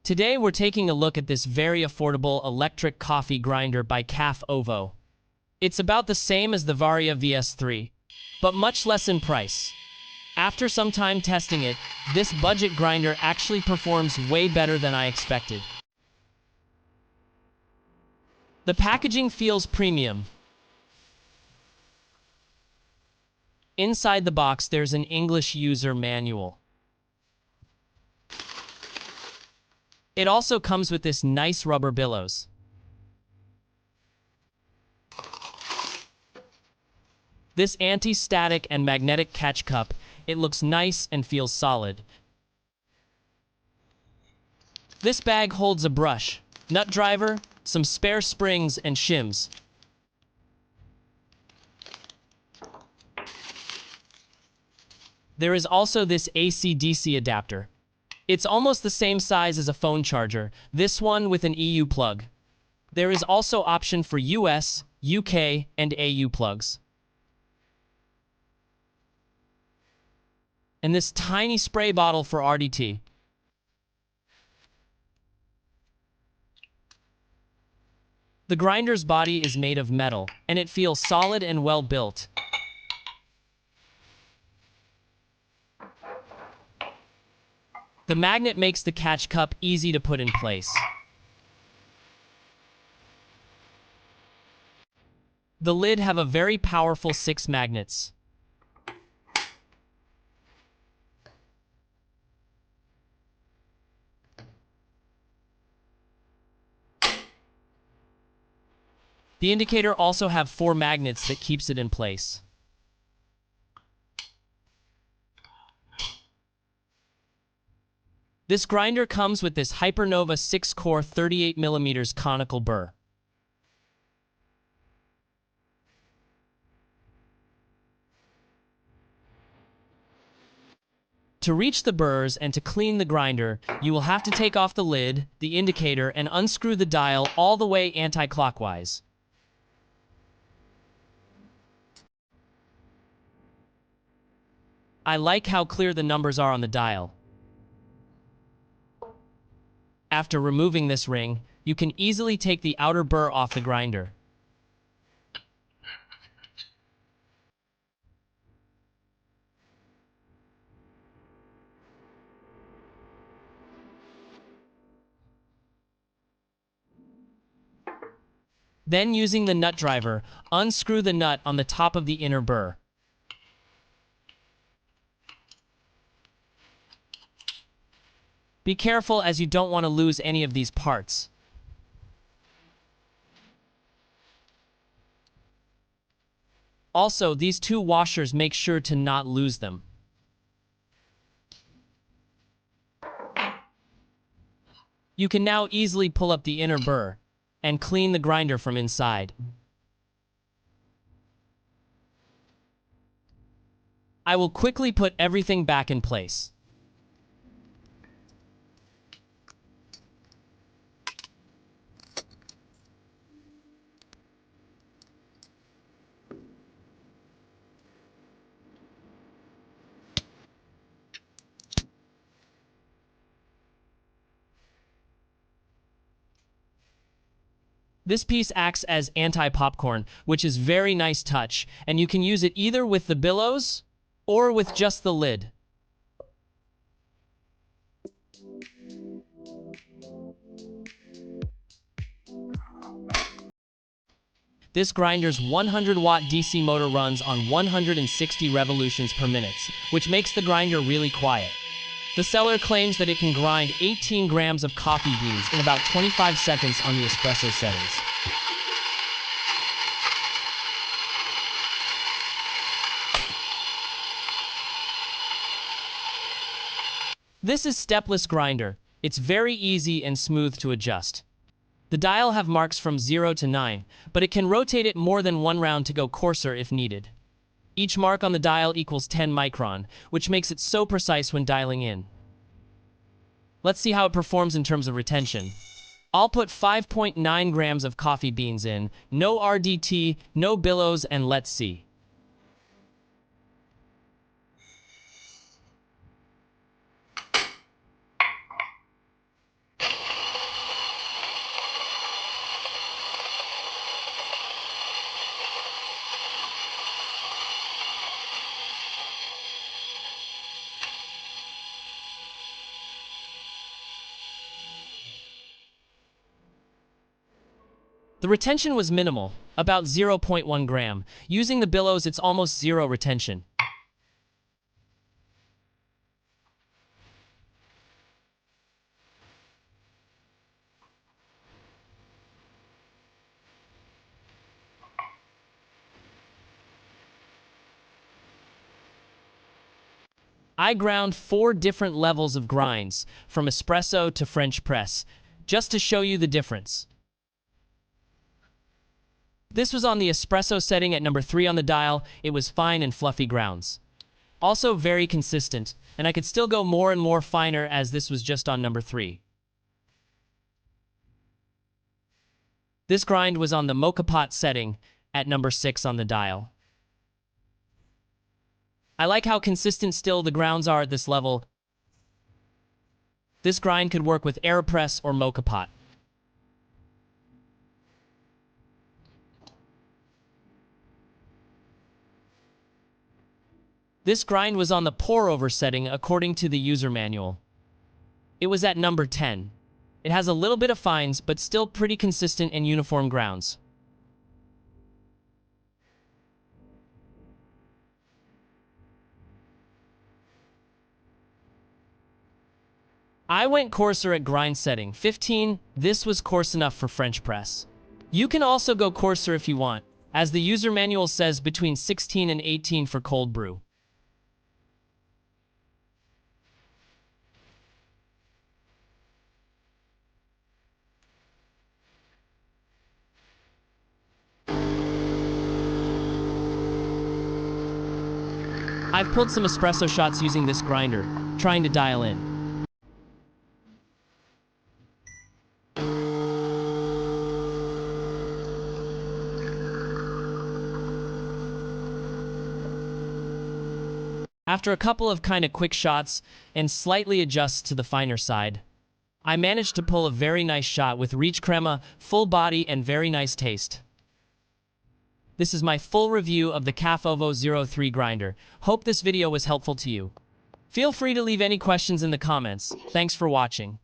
Today we're taking a look at this very affordable electric coffee grinder by CAFOVO. It's about the same as the Varia VS3, but much less in price. After some time testing it, this budget grinder actually performs way better than I expected. The packaging feels premium. Inside the box there's an English user manual. It also comes with this nice rubber billows. This anti-static and magnetic catch cup, it looks nice and feels solid. This bag holds a brush, nut driver, some spare springs and shims. There is also this AC-DC adapter. It's almost the same size as a phone charger, this one with an EU plug. There is also option for US, UK, and AU plugs. And this tiny spray bottle for RDT. The grinder's body is made of metal, and it feels solid and well built. The magnet makes the catch cup easy to put in place. The lid have a very powerful 6 magnets. The indicator also have 4 magnets that keeps it in place. This grinder comes with this Hypernova 6-core 38mm conical burr. To reach the burrs and to clean the grinder, you will have to take off the lid, the indicator, and unscrew the dial all the way anti-clockwise. I like how clear the numbers are on the dial. After removing this ring, you can easily take the outer burr off the grinder. Then, using the nut driver, unscrew the nut on the top of the inner burr. Be careful as you don't want to lose any of these parts. Also, these 2 washers, make sure to not lose them. You can now easily pull up the inner burr and clean the grinder from inside. I will quickly put everything back in place. This piece acts as anti-popcorn, which is very nice touch, and you can use it either with the billows or with just the lid. This grinder's 100-watt DC motor runs on 160 revolutions per minute, which makes the grinder really quiet. The seller claims that it can grind 18 grams of coffee beans in about 25 seconds on the espresso settings. This is stepless grinder. It's very easy and smooth to adjust. The dial have marks from 0 to 9, but it can rotate it more than 1 round to go coarser if needed. Each mark on the dial equals 10 micron, which makes it so precise when dialing in. Let's see how it performs in terms of retention. I'll put 5.9 grams of coffee beans in, no RDT, no billows, and let's see. The retention was minimal, about 0.1 gram. Using the billows, it's almost zero retention. I ground 4 different levels of grinds, from espresso to French press, just to show you the difference. This was on the espresso setting at number 3 on the dial. It was fine and fluffy grounds. Also very consistent, and I could still go more and more finer as this was just on number 3. This grind was on the mocha pot setting at number 6 on the dial. I like how consistent still the grounds are at this level. This grind could work with AeroPress or mocha pot. This grind was on the pour-over setting according to the user manual. It was at number 10. It has a little bit of fines, but still pretty consistent and uniform grounds. I went coarser at grind setting 15. This was coarse enough for French press. You can also go coarser if you want, as the user manual says between 16 and 18 for cold brew. I've pulled some espresso shots using this grinder, trying to dial in. After a couple of kinda quick shots and slightly adjust to the finer side, I managed to pull a very nice shot with rich crema, full body, and very nice taste. This is my full review of the CAFOVO 03 grinder. Hope this video was helpful to you. Feel free to leave any questions in the comments. Thanks for watching.